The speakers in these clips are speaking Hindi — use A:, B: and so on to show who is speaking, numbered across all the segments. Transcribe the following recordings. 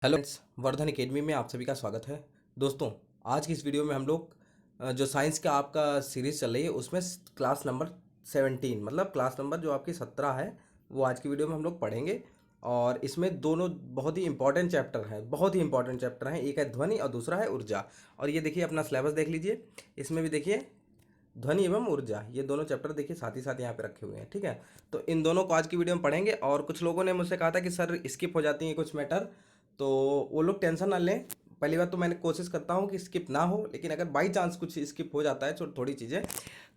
A: हेलो फ्रेंड्स, वर्धन एकेडमी में आप सभी का स्वागत है। दोस्तों, आज की इस वीडियो में हम लोग जो साइंस का आपका सीरीज़ चल रही है उसमें क्लास नंबर 17 मतलब क्लास नंबर जो आपकी 17 है वो आज की वीडियो में हम लोग पढ़ेंगे। और इसमें दोनों बहुत ही इंपॉर्टेंट चैप्टर हैं, बहुत ही इंपॉर्टेंट चैप्टर हैं। एक है ध्वनि और दूसरा है ऊर्जा। और ये देखिए अपना सिलेबस देख लीजिए, इसमें भी देखिए ध्वनि एवं ऊर्जा, ये दोनों चैप्टर देखिए साथ ही साथ यहाँ पे रखे हुए हैं। ठीक है, तो इन दोनों को आज की वीडियो में पढ़ेंगे। और कुछ लोगों ने मुझसे कहा था कि सर स्किप हो जाती हैं कुछ मैटर, तो वो लोग टेंशन ना लें। पहली बात तो मैंने कोशिश करता हूँ कि स्किप ना हो, लेकिन अगर बाई चांस कुछ स्किप हो जाता है थोड़ी चीज़ें,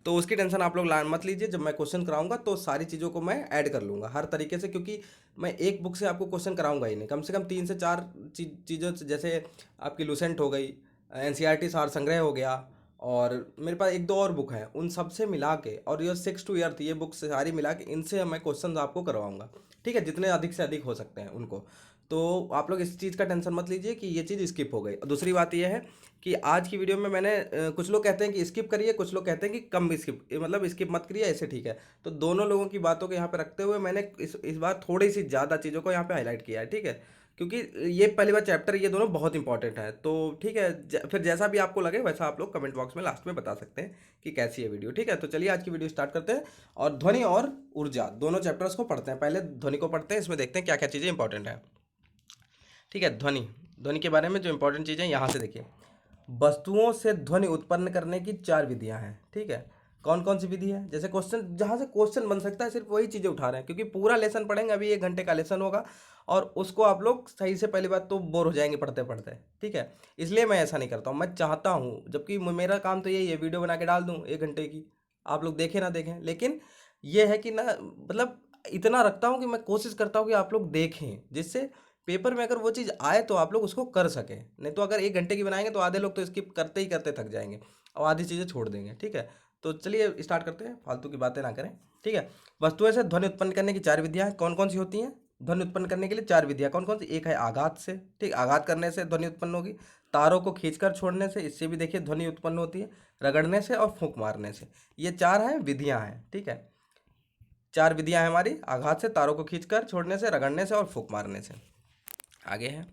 A: तो उसकी टेंशन आप लोग मत लीजिए। जब मैं क्वेश्चन कराऊंगा तो सारी चीज़ों को मैं ऐड कर लूँगा हर तरीके से, क्योंकि मैं एक बुक से आपको क्वेश्चन कराऊंगा ही नहीं, कम से कम 3 से 4 चीज़ों से, जैसे आपकी लूसेंट हो गई, एनसीईआरटी सार संग्रह हो गया, और मेरे पास एक दो और बुक है, उन सब से मिला के, और ये 6 to 8 ये बुक से सारी मिला के इनसे मैं क्वेश्चन आपको करवाऊंगा। ठीक है, जितने अधिक से अधिक हो सकते हैं उनको। तो आप लोग इस चीज़ का टेंशन मत लीजिए कि ये चीज़ स्किप हो गई। और दूसरी बात ये है कि आज की वीडियो में मैंने कुछ लोग कहते हैं कि स्किप करिए, कुछ लोग कहते हैं कि कम स्किप, मतलब स्किप मत करिए, ऐसे ठीक है। तो दोनों लोगों की बातों को यहाँ पे रखते हुए मैंने इस बार थोड़ी सी ज़्यादा चीज़ों को यहाँ पे हाईलाइट किया है। ठीक है, क्योंकि ये पहली बार चैप्टर, ये दोनों बहुत इंपॉर्टेंट है। तो ठीक है, फिर जैसा भी आपको लगे वैसा आप लोग कमेंट बॉक्स में लास्ट में बता सकते हैं कि कैसी है वीडियो। ठीक है, तो चलिए आज की वीडियो स्टार्ट करते हैं और ध्वनि और ऊर्जा दोनों चैप्टर्स को पढ़ते हैं। पहले ध्वनि को पढ़ते हैं, इसमें देखते हैं क्या क्या चीज़ें इंपॉर्टेंट है। ठीक है, ध्वनि, ध्वनि के बारे में जो इंपॉर्टेंट चीज़ें यहाँ से देखिए। वस्तुओं से ध्वनि उत्पन्न करने की 4 विधियां हैं। ठीक है, कौन कौन सी विधि है, जैसे क्वेश्चन, जहाँ से क्वेश्चन बन सकता है सिर्फ वही चीज़ें उठा रहे हैं, क्योंकि पूरा लेसन पढ़ेंगे, अभी 1 घंटे का लेसन होगा और उसको आप लोग सही से, पहली बात तो बोर हो जाएंगे पढ़ते पढ़ते। ठीक है, इसलिए मैं ऐसा नहीं करता हूँ, मैं चाहता हूँ, जबकि मेरा काम तो यही है, वीडियो बना के डाल दूँ 1 घंटे की, आप लोग देखें ना देखें, लेकिन ये है कि ना, मतलब इतना रखता हूँ कि मैं कोशिश करता हूँ कि आप लोग देखें, जिससे पेपर में अगर वो चीज़ आए तो आप लोग उसको कर सकें। नहीं तो अगर 1 घंटे की बनाएंगे तो आधे लोग तो स्किप करते ही करते थक जाएंगे और आधी चीज़ें छोड़ देंगे। ठीक है, तो चलिए स्टार्ट करते हैं, फालतू की बातें ना करें। ठीक है, वस्तुएं से ध्वनि उत्पन्न करने की 4 विधियां कौन कौन सी होती हैं। ध्वनि उत्पन्न करने के लिए 4 विधियां कौन कौन सी, एक है आघात से। ठीक, आघात करने से ध्वनि उत्पन्न होगी। तारों को खींचकर छोड़ने से, इससे भी देखिए ध्वनि उत्पन्न होती है। रगड़ने से और फूंक मारने से, ये 4 हैं विधियां हैं। ठीक है, 4 विधियां हैं हमारी, आघात से, तारों को खींचकर छोड़ने से, रगड़ने से और फूंक मारने से। आगे है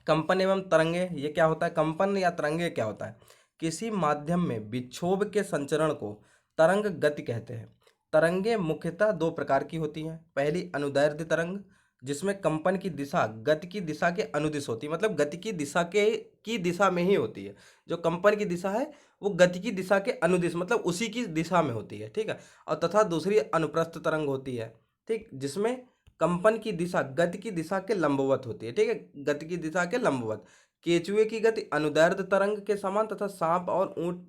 A: कंपन एवं तरंगे। ये क्या होता है, कंपन या तरंगे क्या होता है, किसी माध्यम में विक्षोभ के संचरण को तरंग गति कहते हैं। तरंगे मुख्यतः 2 प्रकार की होती हैं। पहली अनुदैर्ध्य तरंग, जिसमें कंपन की दिशा गति की दिशा के अनुदिश होती है, मतलब गति की दिशा की दिशा में ही होती है। जो कंपन की दिशा है वो गति की दिशा के अनुदिश, मतलब उसी की दिशा में होती है। ठीक है, और तथा दूसरी अनुप्रस्थ तरंग होती है। ठीक, जिसमें कंपन की दिशा गति की दिशा के लंबवत होती है। ठीक है, गति की दिशा के लंबवत। केचुए की गति अनुदैर्ध्य तरंग के समान तथा सांप और ऊंट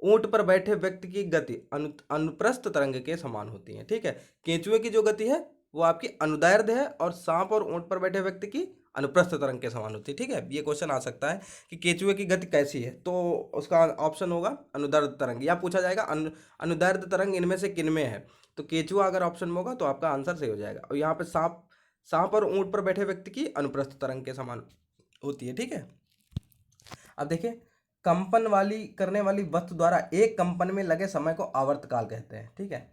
A: ऊंट पर बैठे व्यक्ति की गति अनुप्रस्थ तरंग के समान होती है। ठीक है, केचुए की जो गति है वो आपकी अनुदैर्ध्य है और सांप और ऊंट पर बैठे व्यक्ति की अनुप्रस्थ तरंग के समान होती है। ठीक है, ये क्वेश्चन आ सकता है कि केचुए की गति कैसी है, तो उसका ऑप्शन होगा अनुदैर्ध्य तरंग, या पूछा जाएगा अनुदैर्ध्य तरंग इनमें से किन में है, तो केचुआ अगर ऑप्शन में होगा तो आपका आंसर सही हो जाएगा। और यहाँ पे सांप सांप और ऊंट पर बैठे व्यक्ति की अनुप्रस्थ तरंग के समान होती है। ठीक है, अब देखिए, कंपन वाली करने वाली वस्तु द्वारा एक कंपन में लगे समय को आवर्तकाल कहते हैं। ठीक है,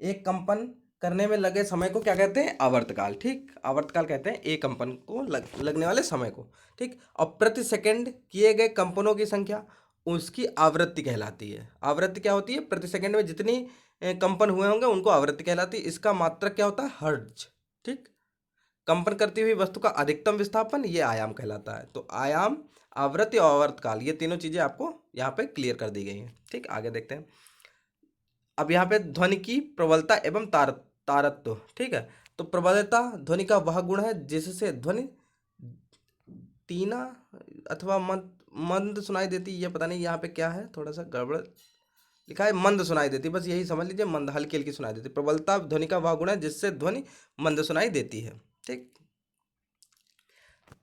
A: एक कंपन करने में लगे समय को क्या कहते हैं, आवर्तकाल। ठीक, आवर्तकाल कहते हैं एक कंपन को लगने वाले समय को। ठीक, और प्रति सेकंड किए गए कंपनों की संख्या उसकी आवृत्ति कहलाती है। आवृत्ति क्या होती है, प्रति सेकंड में जितनी कंपन हुए होंगे उनको आवृत्ति कहलाती है। इसका मात्रक क्या होता है, हर्ट्ज। ठीक, कंपन करती हुई वस्तु का अधिकतम विस्थापन ये आयाम कहलाता है। तो आयाम, आवृत्ति और आवर्तकाल, ये तीनों चीजें आपको यहाँ पे क्लियर कर दी गई हैं। ठीक, आगे देखते हैं। अब यहाँ पे ध्वनि की प्रबलता एवं तारत्व। ठीक है, तो प्रबलता ध्वनि का वह गुण है जिससे ध्वनि तीना अथवा मंद मंद सुनाई देती है। ये पता नहीं यहाँ पे क्या है, थोड़ा सा गड़बड़ लिखा है, मंद सुनाई देती, बस यही समझ लीजिए, मंद, हल्की हल्की सुनाई देती। प्रबलता ध्वनि का वह गुण है जिससे ध्वनि मंद सुनाई देती है। ठीक,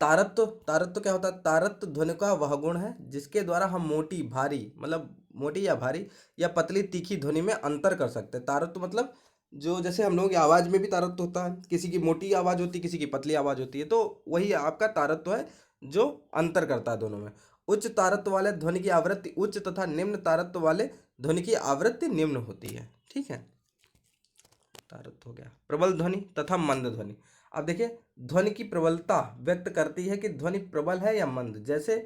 A: तारत्व, तारत्व क्या होता है, तारत्व ध्वनि का वह गुण है जिसके द्वारा हम मोटी भारी, मतलब मोटी या भारी या पतली तीखी ध्वनि में अंतर कर सकते हैं। तारत्व मतलब जो, जैसे हम लोगों की आवाज़ में भी तारत्व होता है, किसी की मोटी आवाज़ होती है, किसी की पतली आवाज़ होती है, तो वही आपका तारत्व है जो अंतर करता है दोनों में। उच्च तारत्व वाले ध्वनि की आवृत्ति उच्च तथा निम्न तारत्व वाले ध्वनि की आवृत्ति निम्न होती है। ठीक है, तारत्व हो गया। प्रबल ध्वनि तथा मंद ध्वनि, अब देखिए, ध्वनि की प्रबलता व्यक्त करती है कि ध्वनि प्रबल है या मंद। जैसे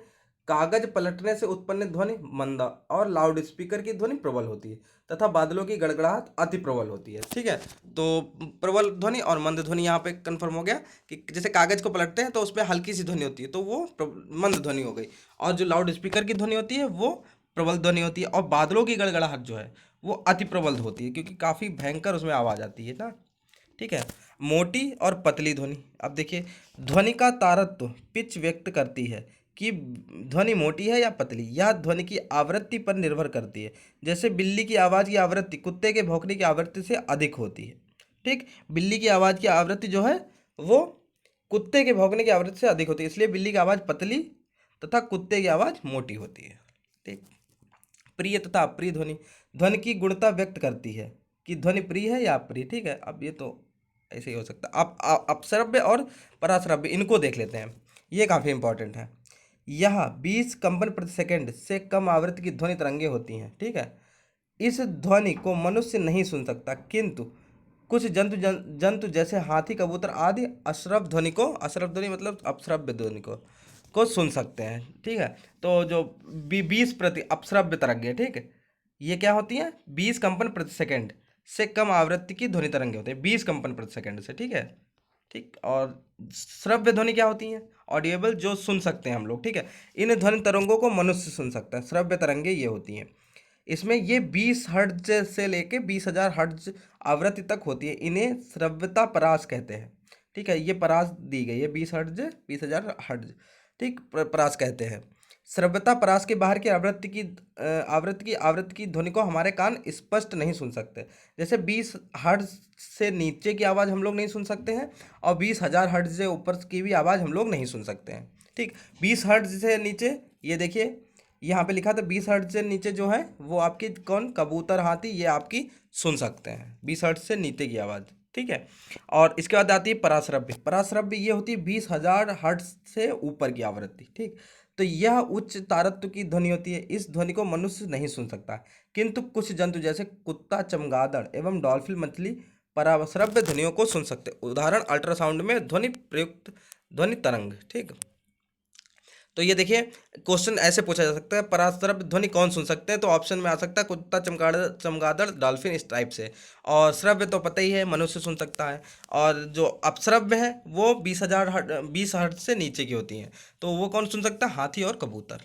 A: कागज पलटने से उत्पन्न ध्वनि मंद और लाउड स्पीकर की ध्वनि प्रबल होती है तथा बादलों की गड़गड़ाहट अति प्रबल होती है। ठीक है, तो प्रबल ध्वनि और मंद ध्वनि यहाँ पे कंफर्म हो गया कि जैसे कागज को पलटते हैं तो उसमें हल्की सी ध्वनि होती है तो वो मंद ध्वनि हो गई, और जो लाउड स्पीकर की ध्वनि होती है वो प्रबल ध्वनि होती है, और बादलों की गड़गड़ाहट जो है वो अति प्रबल होती है क्योंकि काफ़ी भयंकर उसमें आवाज़ आती है ना। ठीक है, मोटी और पतली ध्वनि। अब देखिए, ध्वनि का तारतम्य पिच व्यक्त करती है कि ध्वनि मोटी है या पतली। यह ध्वनि की आवृत्ति पर निर्भर करती है। जैसे बिल्ली की आवाज़ की आवृत्ति कुत्ते के भौंकने की आवृत्ति से अधिक होती है। ठीक, बिल्ली की आवाज़ की आवृत्ति जो है वो कुत्ते के भौंकने की आवृत्ति से अधिक होती है, इसलिए बिल्ली की आवाज़ पतली तथा कुत्ते की आवाज़ मोटी होती है। ठीक, प्रिय तथा अप्रिय ध्वनि। ध्वनि की गुणता व्यक्त करती है कि ध्वनि प्रिय है या अप्रिय। ठीक है, अब ये तो ऐसे ही हो सकता है। अब अपश्रव्य और पराश्रव्य इनको देख लेते हैं, ये काफ़ी इंपॉर्टेंट है। यह 20 कंपन प्रति सेकंड से कम आवृत्ति की ध्वनि तरंगे होती हैं। ठीक है, इस ध्वनि को मनुष्य नहीं सुन सकता, किंतु कुछ जंतु जैसे हाथी, कबूतर आदि अश्रव्य ध्वनि मतलब अपश्रव्य ध्वनि को सुन सकते हैं। ठीक है, तो जो 20 प्रति अपश्रव्य तरंगे, ठीक है, ये क्या होती हैं? 20 कंपन प्रति सेकंड से कम आवृत्ति की ध्वनि तरंगे होते हैं, 20 कंपन प्रति सेकंड से। ठीक है, ठीक, और श्रव्य ध्वनि क्या होती हैं? ऑडिएबल, जो सुन सकते हैं हम लोग। ठीक है, इन ध्वनि तरंगों को मनुष्य सुन सकता है। श्रव्य तरंगे ये होती हैं, इसमें ये 20 हर्ट्ज से लेके 20,000 हर्ट्ज आवृत्ति तक होती है। इन्हें श्रव्यता परास कहते हैं। ठीक है, ये परास दी गई है 20 हर्ट्ज 20,000 हर्ट्ज। ठीक, परास कहते हैं। श्रव्यता परास के बाहर की आवृत्ति की ध्वनि को हमारे कान स्पष्ट नहीं सुन सकते। जैसे 20 हर्ट्ज से नीचे की आवाज़ हम लोग नहीं सुन सकते हैं, और 20,000 हर्ट्ज से ऊपर की भी आवाज़ हम लोग नहीं सुन सकते हैं। ठीक, 20 हर्ट्ज से नीचे, ये देखिए यहाँ पे लिखा था 20 हर्ट्ज से नीचे जो है वो आपकी कौन, कबूतर, हाथी, ये आपकी सुन सकते हैं 20 हर्ट्ज से नीचे की आवाज़। ठीक है, और इसके बाद आती है पराश्रव्य। पराश्रव्य ये होती है 20,000 हर्ट्ज से ऊपर की आवृत्ति। ठीक, तो यह उच्च तारत्व की ध्वनि होती है। इस ध्वनि को मनुष्य नहीं सुन सकता, किंतु कुछ जंतु जैसे कुत्ता, चमगादड़ एवं डॉल्फिन मछली पराश्रव्य ध्वनियों को सुन सकते हैं। उदाहरण अल्ट्रासाउंड में ध्वनि प्रयुक्त ध्वनि तरंग। ठीक, तो ये देखिए, क्वेश्चन ऐसे पूछा जा सकता है, पराश्रव्य ध्वनि कौन सुन सकते हैं? तो ऑप्शन में आ सकता है कुत्ता, चमगादड़, डॉल्फिन, इस टाइप से। और श्रव्य तो पता ही है, मनुष्य सुन सकता है। और जो अपश्रव्य है वो 20 हर्ट्ज से नीचे की होती हैं, तो वो कौन सुन सकता है? हाथी और कबूतर।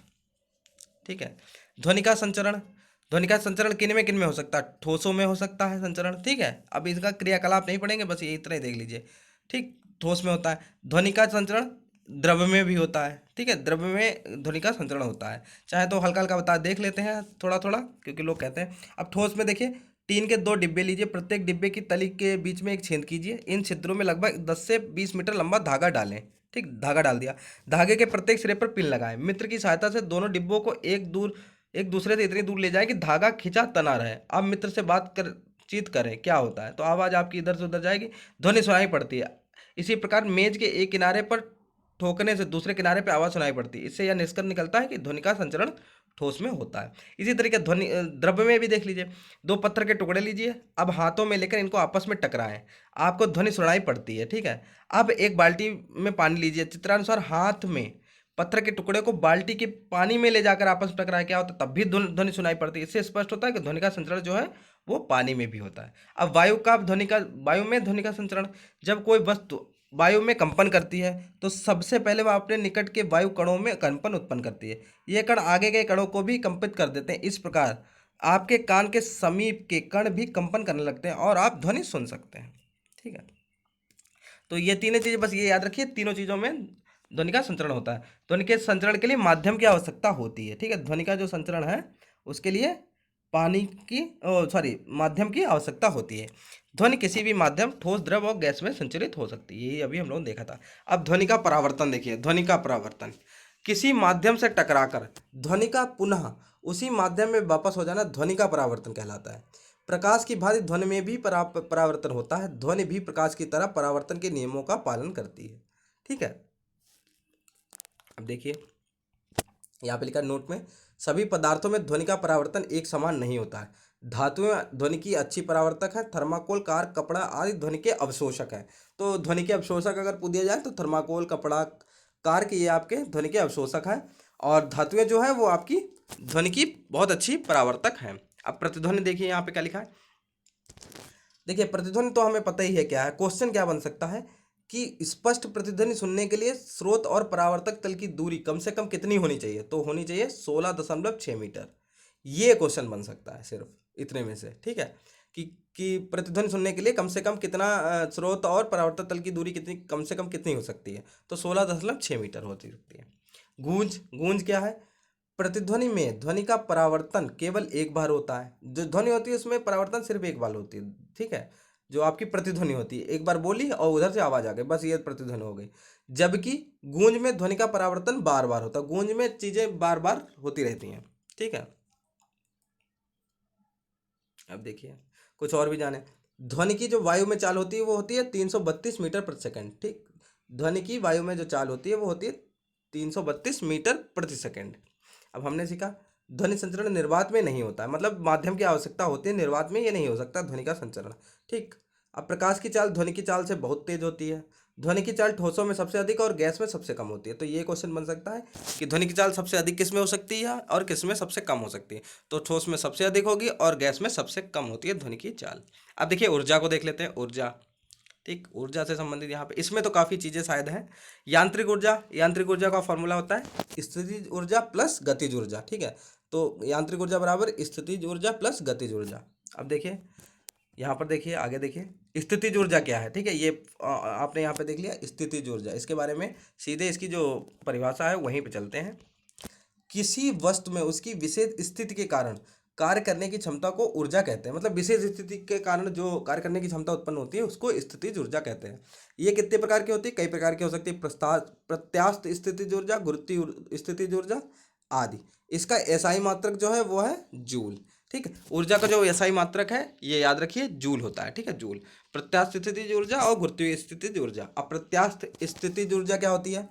A: ठीक है, ध्वनि का संचरण। ध्वनि का संचरण किन में हो सकता है? ठोसों में हो सकता है संचरण। ठीक है, अब इसका क्रियाकलाप नहीं पढ़ेंगे, बस ये इतना ही देख लीजिए। ठीक, ठोस में होता है। ध्वनि का संचरण द्रव्य में भी होता है। ठीक है, द्रव्य में ध्वनि का संचरण होता है। चाहे तो हल्का हल्का बता देख लेते हैं थोड़ा थोड़ा, क्योंकि लोग कहते हैं। अब ठोस में देखिए, टीन के 2 डिब्बे लीजिए, प्रत्येक डिब्बे की तली के बीच में एक छेद कीजिए। इन छिद्रों में लगभग 10 से 20 मीटर लंबा धागा डालें। ठीक, धागा डाल दिया। धागे के प्रत्येक सिरे पर पिन लगाएं। मित्र की सहायता से दोनों डिब्बों को एक दूसरे से इतनी दूर ले जाए कि धागा खिंचा तना रहे। अब मित्र से बातचीत करें, क्या होता है? तो आवाज़ आपकी इधर से उधर जाएगी, ध्वनि सुनाई पड़ती है। इसी प्रकार मेज के एक किनारे पर ठोकने से दूसरे किनारे पर आवाज़ सुनाई पड़ती है। इससे यह निष्कर्ष निकलता है कि ध्वनि का संचरण ठोस में होता है। इसी तरीके ध्वनि द्रव्य में भी देख लीजिए। 2 पत्थर के टुकड़े लीजिए, अब हाथों में लेकर इनको आपस में टकराएं। आपको ध्वनि सुनाई पड़ती है। ठीक है, अब एक बाल्टी में पानी लीजिए, चित्रानुसार हाथ में पत्थर के टुकड़े को बाल्टी के पानी में ले जाकर आपस में टकराए, क्या होता है? तब भी ध्वनि सुनाई पड़ती है। इससे स्पष्ट होता है कि ध्वनि का संचरण जो है वो पानी में भी होता है। अब वायु में ध्वनि का संचरण। जब कोई वस्तु वायु में कंपन करती है तो सबसे पहले वह अपने निकट के वायु कणों में कंपन उत्पन्न करती है। ये कण आगे के कणों को भी कंपित कर देते हैं। इस प्रकार आपके कान के समीप के कण भी कंपन करने लगते हैं और आप ध्वनि सुन सकते हैं। ठीक है, तो ये तीनों चीज़ें बस ये याद रखिए, तीनों चीज़ों में ध्वनि का संचरण होता है। ध्वनि के संचरण के लिए माध्यम की आवश्यकता होती है। ठीक है, ध्वनि का जो संचरण है उसके लिए माध्यम की आवश्यकता होती है। ध्वनि किसी भी माध्यम, ठोस, द्रव और गैस में संचरित हो सकती है। यही अभी हम लोगों ने देखा था। अब ध्वनि का परावर्तन देखिए। ध्वनि का परावर्तन, किसी माध्यम से टकराकर ध्वनि का पुनः उसी माध्यम में वापस हो जाना ध्वनि का परावर्तन कहलाता है। प्रकाश की भांति ध्वनि में भी परावर्तन होता है। ध्वनि भी प्रकाश की तरह परावर्तन के नियमों का पालन करती है। ठीक है, अब देखिए यहाँ पे लिखा नोट में, सभी पदार्थों में ध्वनि का परावर्तन एक समान नहीं होता है। धातुएं ध्वनि की अच्छी परावर्तक है, थर्माकोल, कार, कपड़ा आदि ध्वनि के अवशोषक है। तो ध्वनि के अवशोषक अगर पूछ दिया जाए तो थर्माकोल, कपड़ा, कार के ये आपके ध्वनि के अवशोषक हैं। और धातुएं जो है वो आपकी ध्वनि की बहुत अच्छी परावर्तक हैं। अब प्रतिध्वनि देखिए यहाँ पे क्या लिखा है। देखिए प्रतिध्वनि तो हमें पता ही है क्या है। क्वेश्चन क्या बन सकता है कि स्पष्ट प्रतिध्वनि सुनने के लिए स्रोत और परावर्तक तल की दूरी कम से कम कितनी होनी चाहिए? तो होनी चाहिए 16.6 मीटर। ये क्वेश्चन बन सकता है सिर्फ इतने में से, ठीक है। कि प्रतिध्वनि सुनने के लिए कम से कम कितना स्रोत और परावर्तक तल की दूरी कितनी कम से कम कितनी हो सकती है? तो 16.6 मीटर होती सकती है। गूंज, गूंज क्या है? प्रतिध्वनि में ध्वनि का परावर्तन केवल एक बार होता है। जो ध्वनि होती है उसमें परावर्तन सिर्फ एक बार होती है, ठीक है। जो आपकी प्रतिध्वनि होती है, एक बार बोली और उधर से आवाज आ गई, बस ये प्रतिध्वनि हो गई। जबकि गूंज में ध्वनि का परावर्तन बार बार होता है। गूंज में चीजें बार बार होती रहती हैं, ठीक है। अब देखिए कुछ और भी जाने। ध्वनि की जो वायु में चाल होती है वो होती है 332 मीटर प्रति सेकंड, ठीक। ध्वनि की वायु में जो चाल होती है वो होती है 332 मीटर प्रति सेकंड। अब हमने सीखा ध्वनि संचरण निर्वात में नहीं होता है, मतलब माध्यम की आवश्यकता होती है, निर्वात में ये नहीं हो सकता ध्वनि का संचरण, ठीक। अब प्रकाश की चाल ध्वनि की चाल से बहुत तेज होती है। ध्वनि की चाल ठोसों में सबसे अधिक और गैस में सबसे कम होती है। तो ये क्वेश्चन बन सकता है कि ध्वनि की चाल सबसे अधिक किस में हो सकती है और किस में सबसे कम हो सकती है? तो ठोस में सबसे अधिक होगी और गैस में सबसे कम होती है ध्वनि की चाल। अब देखिए ऊर्जा को देख लेते हैं। ऊर्जा, ठीक, ऊर्जा से संबंधित यहाँ पे इसमें तो काफ़ी चीज़ें शायद हैं। यांत्रिक ऊर्जा, यांत्रिक ऊर्जा का फॉर्मूला होता है स्थितिज ऊर्जा प्लस गतिज ऊर्जा, ठीक है। तो यांत्रिक ऊर्जा बराबर स्थितिज ऊर्जा प्लस गतिज ऊर्जा। अब देखिए यहाँ पर देखिए, आगे देखिए स्थितिज ऊर्जा क्या है, ठीक है। ये आपने यहाँ पे देख लिया स्थितिज ऊर्जा। इसके बारे में सीधे इसकी जो परिभाषा है वहीं पे चलते हैं। किसी वस्तु में उसकी विशेष स्थिति के कारण कार्य करने की क्षमता को ऊर्जा कहते हैं। मतलब विशेष स्थिति के कारण जो कार्य करने की क्षमता उत्पन्न होती है उसको स्थितिज ऊर्जा कहते हैं। ये कितने प्रकार की होती है? कई प्रकार की हो सकती है। प्रत्यास्थ स्थितिज ऊर्जा, गुरुत्वीय स्थितिज ऊर्जा आदि। इसका एसआई मात्रक जो है वो है जूल, ठीक है। ऊर्जा का जो एसआई मात्रक है ये याद रखिए जूल होता है, ठीक है, जूल। प्रत्यास्थ स्थितिज ऊर्जा और गुरुत्वीय स्थितिज ऊर्जा। अप्रत्यास्थ स्थितिज ऊर्जा क्या होती है?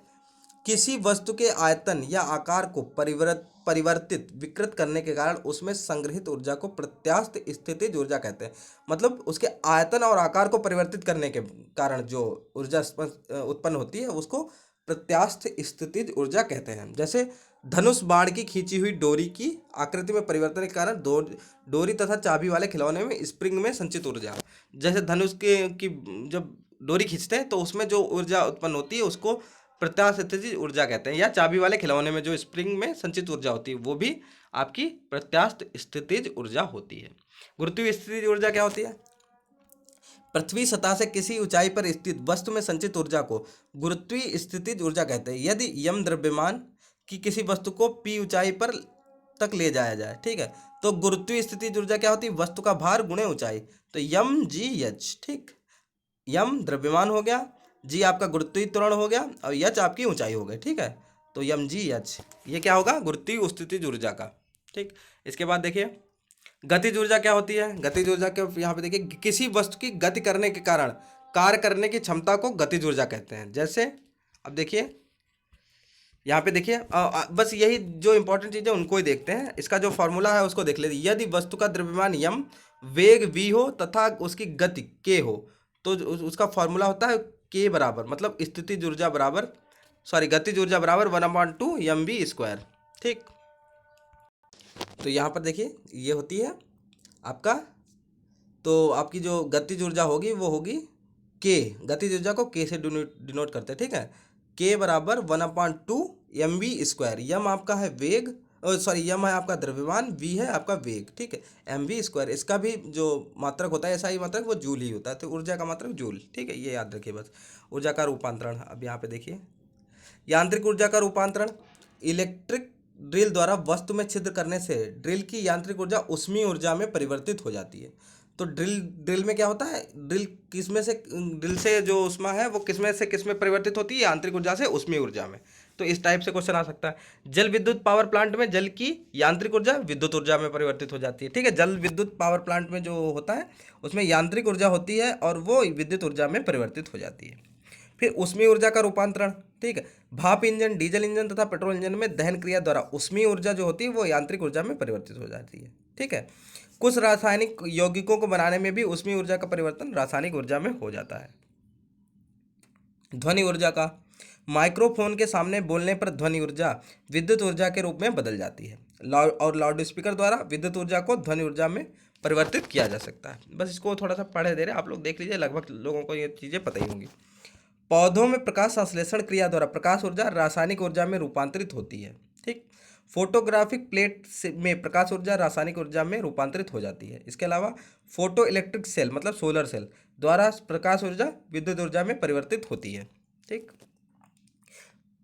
A: किसी वस्तु के आयतन या आकार को परिवर्तित विकृत करने के कारण उसमें संग्रहित ऊर्जा को प्रत्यास्थ स्थितिज ऊर्जा कहते हैं। मतलब उसके आयतन और आकार को परिवर्तित करने के कारण जो ऊर्जा उत्पन्न होती है उसको प्रत्यास्थ स्थितिज ऊर्जा कहते हैं। जैसे धनुष बाण की खींची हुई डोरी की आकृति में परिवर्तन के कारण डोरी तथा चाबी वाले खिलौने में स्प्रिंग में संचित ऊर्जा। जैसे धनुष के की जब डोरी खींचते हैं तो उसमें जो ऊर्जा उत्पन्न होती है उसको प्रत्यास्थ स्थितिज ऊर्जा कहते हैं। या चाबी वाले खिलौने में जो स्प्रिंग में संचित ऊर्जा होती है वो भी आपकी प्रत्यास्थ स्थितिज ऊर्जा होती है। गुरुत्वीय स्थितिज ऊर्जा क्या होती है? पृथ्वी सतह से किसी ऊंचाई पर स्थित वस्तु में संचित ऊर्जा को गुरुत्वीय स्थितिज ऊर्जा कहते हैं। यदि यम द्रव्यमान की किसी वस्तु को पी ऊंचाई पर तक ले जाया जाए, ठीक है, तो गुरुत्वीय स्थितिज ऊर्जा क्या होती है? वस्तु का भार गुणे ऊंचाई। तो यम जी एच, ठीक। यम द्रव्यमान हो गया, जी आपका गुरुत्वीय त्वरण हो गया और एच आपकी ऊंचाई हो गई, ठीक है। तो यम जी एच ये क्या होगा? गुरुत्वीय स्थितिज ऊर्जा का, ठीक। इसके बाद देखिए गतिज ऊर्जा क्या होती है? गतिज ऊर्जा के यहाँ पे देखिए किसी वस्तु की गति करने के कारण कार्य करने की क्षमता को गतिज ऊर्जा कहते हैं। जैसे अब देखिए यहाँ पे देखिए बस यही जो इंपॉर्टेंट चीज़ है उनको ही देखते हैं। इसका जो फॉर्मूला है उसको देख लेते हैं। यदि वस्तु का द्रव्यमान यम, वेग वी हो तथा उसकी गति के हो तो उसका फॉर्मूला होता है के बराबर, मतलब स्थितिज ऊर्जा बराबर गतिज ऊर्जा बराबर 1/2 एम वी स्क्वायर, ठीक। तो यहाँ पर देखिए ये होती है आपका, तो आपकी जो गतिज ऊर्जा होगी वो होगी के। गतिज ऊर्जा को के से डिनोट करते हैं, ठीक है। के बराबर 1/2 एम वी स्क्वायर। यम आपका है वेग, यम है आपका द्रव्यमान, वी है आपका वेग, ठीक है। एम वी स्क्वायर इसका भी जो मात्रक होता है ऐसा ही मात्रक वो जूल ही होता है। तो ऊर्जा का मात्रक जूल, ठीक है, ये याद रखिए बस। ऊर्जा का रूपांतरण अब यहाँ पे देखिए यांत्रिक ऊर्जा का रूपांतरण। इलेक्ट्रिक ड्रिल द्वारा वस्तु में छिद्र करने से ड्रिल की यांत्रिक ऊर्जा ऊष्मीय ऊर्जा में परिवर्तित हो जाती है। तो ड्रिल में क्या होता है? ड्रिल से जो ऊष्मा है वो किस में परिवर्तित होती है? यांत्रिक ऊर्जा से ऊष्मीय ऊर्जा में। तो इस टाइप से क्वेश्चन आ सकता है। जल विद्युत पावर प्लांट में जल की यांत्रिक ऊर्जा विद्युत ऊर्जा में परिवर्तित हो जाती है, ठीक है। जल विद्युत पावर प्लांट में जो होता है उसमें यांत्रिक ऊर्जा होती है और वो विद्युत ऊर्जा में परिवर्तित हो जाती है। फिर ऊष्मीय ऊर्जा का रूपांतरण, ठीक है। भाप इंजन, डीजल इंजन तथा पेट्रोल इंजन में दहन क्रिया द्वारा ऊष्मीय ऊर्जा जो होती है वो यांत्रिक ऊर्जा में परिवर्तित हो जाती है। ठीक है। कुछ रासायनिक यौगिकों को बनाने में भी ऊष्मीय ऊर्जा का परिवर्तन रासायनिक ऊर्जा में हो जाता है। ध्वनि ऊर्जा का, माइक्रोफोन के सामने बोलने पर ध्वनि ऊर्जा विद्युत ऊर्जा के रूप में बदल जाती है। लाउड स्पीकर द्वारा विद्युत ऊर्जा को ध्वनि ऊर्जा में परिवर्तित किया जा सकता है। बस इसको थोड़ा सा पढ़े दे रहे, आप लोग देख लीजिए, लगभग लोगों को ये चीज़ें पता ही होंगी। पौधों में प्रकाश संश्लेषण क्रिया द्वारा प्रकाश ऊर्जा रासायनिक ऊर्जा में रूपांतरित होती है। ठीक। फोटोग्राफिक प्लेट में प्रकाश ऊर्जा रासायनिक ऊर्जा में रूपांतरित हो जाती है। इसके अलावा फोटो इलेक्ट्रिक सेल मतलब सोलर सेल द्वारा प्रकाश ऊर्जा विद्युत ऊर्जा में परिवर्तित होती है। ठीक।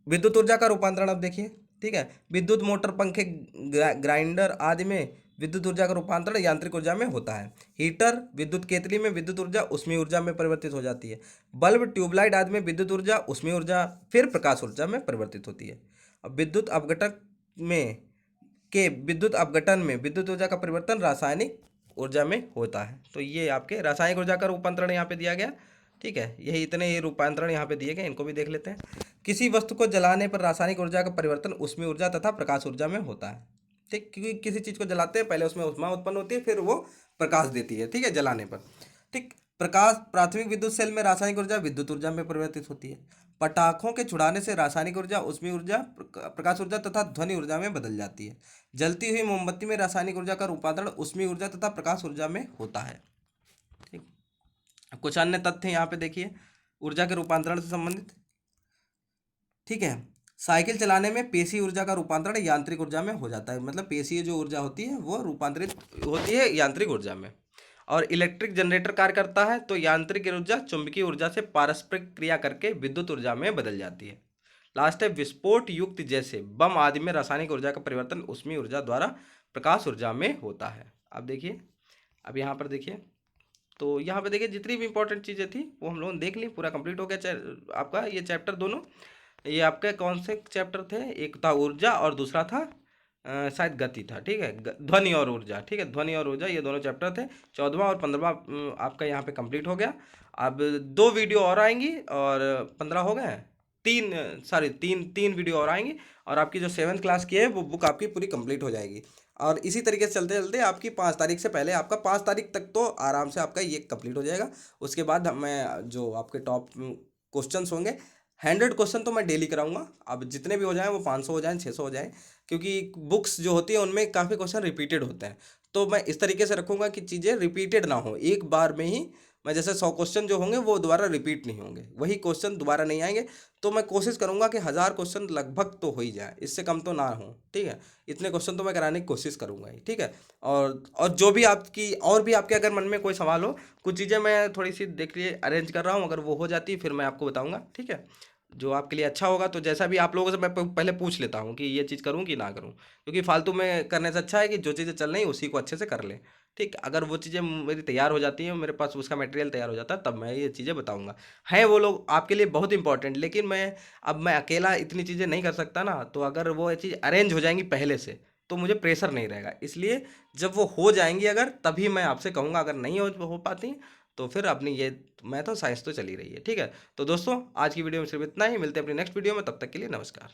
A: विद्युत ऊर्जा का रूपांतरण अब देखिए। ठीक है। विद्युत मोटर, पंखे, ग्राइंडर आदि में विद्युत ऊर्जा का रूपांतरण यांत्रिक ऊर्जा में होता है। हीटर, विद्युत केतली में विद्युत ऊर्जा ऊष्मीय ऊर्जा में परिवर्तित हो जाती है। बल्ब, ट्यूबलाइट आदि में विद्युत ऊर्जा ऊष्मीय ऊर्जा फिर प्रकाश ऊर्जा में परिवर्तित होती है। अब विद्युत अपघटन में विद्युत ऊर्जा का परिवर्तन रासायनिक ऊर्जा में होता है। तो ये आपके रासायनिक ऊर्जा का रूपांतरण यहाँ पे दिया गया। ठीक है। यही इतने ये रूपांतरण यहाँ पे दिए गए, इनको भी देख लेते हैं। किसी वस्तु को जलाने पर रासायनिक ऊर्जा का परिवर्तन ऊष्मीय ऊर्जा तथा प्रकाश ऊर्जा में होता है। ठीक। क्योंकि किसी चीज़ को जलाते हैं, पहले उसमें ऊष्मा उत्पन्न होती है, फिर वो प्रकाश देती है। ठीक है, जलाने पर। ठीक। प्रकाश, प्राथमिक विद्युत सेल में रासायनिक ऊर्जा विद्युत ऊर्जा में परिवर्तित होती है। पटाखों के छुड़ाने से रासायनिक ऊर्जा ऊष्मीय ऊर्जा, प्रकाश ऊर्जा तथा ध्वनि ऊर्जा में बदल जाती है। जलती हुई मोमबत्ती में रासायनिक ऊर्जा का रूपांतरण ऊष्मीय ऊर्जा तथा प्रकाश ऊर्जा में होता है। ठीक। कुछ अन्य तथ्य यहाँ पे देखिए ऊर्जा के रूपांतरण से संबंधित। ठीक है। साइकिल चलाने में पेशी ऊर्जा का रूपांतरण यांत्रिक ऊर्जा में हो जाता है, मतलब पेशीय जो ऊर्जा होती है वो रूपांतरित होती है यांत्रिक ऊर्जा में। और इलेक्ट्रिक जनरेटर कार्य करता है तो यांत्रिक ऊर्जा चुंबकीय ऊर्जा से पारस्परिक क्रिया करके विद्युत ऊर्जा में बदल जाती है। लास्ट है विस्फोट युक्त जैसे बम आदि में रासायनिक ऊर्जा का परिवर्तन ऊष्मीय ऊर्जा द्वारा प्रकाश ऊर्जा में होता है। अब देखिए, अब यहाँ पर देखिए, तो यहाँ पे देखिए जितनी भी इंपॉर्टेंट चीज़ें थी वो हम लोगों ने देख ली, पूरा कंप्लीट हो गया आपका ये चैप्टर दोनों। ये आपके कौन से चैप्टर थे, एक था ऊर्जा और दूसरा था शायद गति था। ठीक है, ध्वनि और ऊर्जा। ठीक है, ध्वनि और ऊर्जा, ये दोनों चैप्टर थे। 14वां और 15वां आपका यहाँ पे कंप्लीट हो गया। अब 2 वीडियो और आएंगी और 15 हो गए, तीन वीडियो और आएंगी और आपकी जो 7th क्लास की है वो बुक आपकी पूरी कंप्लीट हो जाएगी। और इसी तरीके से चलते चलते आपकी 5 तारीख से पहले, आपका 5 तारीख तक तो आराम से आपका ये कंप्लीट हो जाएगा। उसके बाद मैं जो आपके टॉप क्वेश्चंस होंगे, 100 क्वेश्चन तो मैं डेली कराऊंगा। अब जितने भी हो जाएं वो 500 हो जाएं, 600 हो जाएं, क्योंकि बुक्स जो होती है उनमें काफ़ी क्वेश्चन रिपीटेड होते हैं। तो मैं इस तरीके से रखूंगा कि चीज़ें रिपीटेड ना हो, एक बार में ही मैं जैसे 100 क्वेश्चन जो होंगे वो दोबारा रिपीट नहीं होंगे, वही क्वेश्चन दोबारा नहीं आएंगे। तो मैं कोशिश करूंगा कि 1000 क्वेश्चन लगभग तो हो ही जाए, इससे कम तो ना हो। ठीक है, इतने क्वेश्चन तो मैं कराने की कोशिश करूंगा ही। ठीक है। और जो भी आपकी और भी आपके अगर मन में कोई सवाल हो, कुछ चीज़ें मैं थोड़ी सी देख लिए अरेंज कर रहा हूँ, अगर वो हो जाती है फिर मैं आपको बताऊँगा। ठीक है, जो आपके लिए अच्छा होगा। तो जैसा भी आप लोगों से मैं पहले पूछ लेता हूँ कि ये चीज़ करूँ कि ना करूँ, क्योंकि फालतू में करने से अच्छा है कि जो चीज़ें चल रही उसी को अच्छे से कर लें। ठीक, अगर वो चीज़ें मेरी तैयार हो जाती हैं, मेरे पास उसका मटेरियल तैयार हो जाता है, तब मैं ये चीज़ें बताऊँगा। हैं वो लोग आपके लिए बहुत इंपॉर्टेंट, लेकिन मैं अकेला इतनी चीज़ें नहीं कर सकता ना। तो अगर वो चीज़ अरेंज हो जाएंगी पहले से तो मुझे प्रेशर नहीं रहेगा। इसलिए जब वो हो जाएंगी अगर, तभी मैं आपसे कहूँगा। अगर नहीं हो पाती तो फिर अपनी ये मैथ और साइंस तो चली रही है। ठीक है, तो दोस्तों आज की वीडियो में सिर्फ इतना ही। मिलते हैं अपनी नेक्स्ट वीडियो में, तब तक के लिए नमस्कार।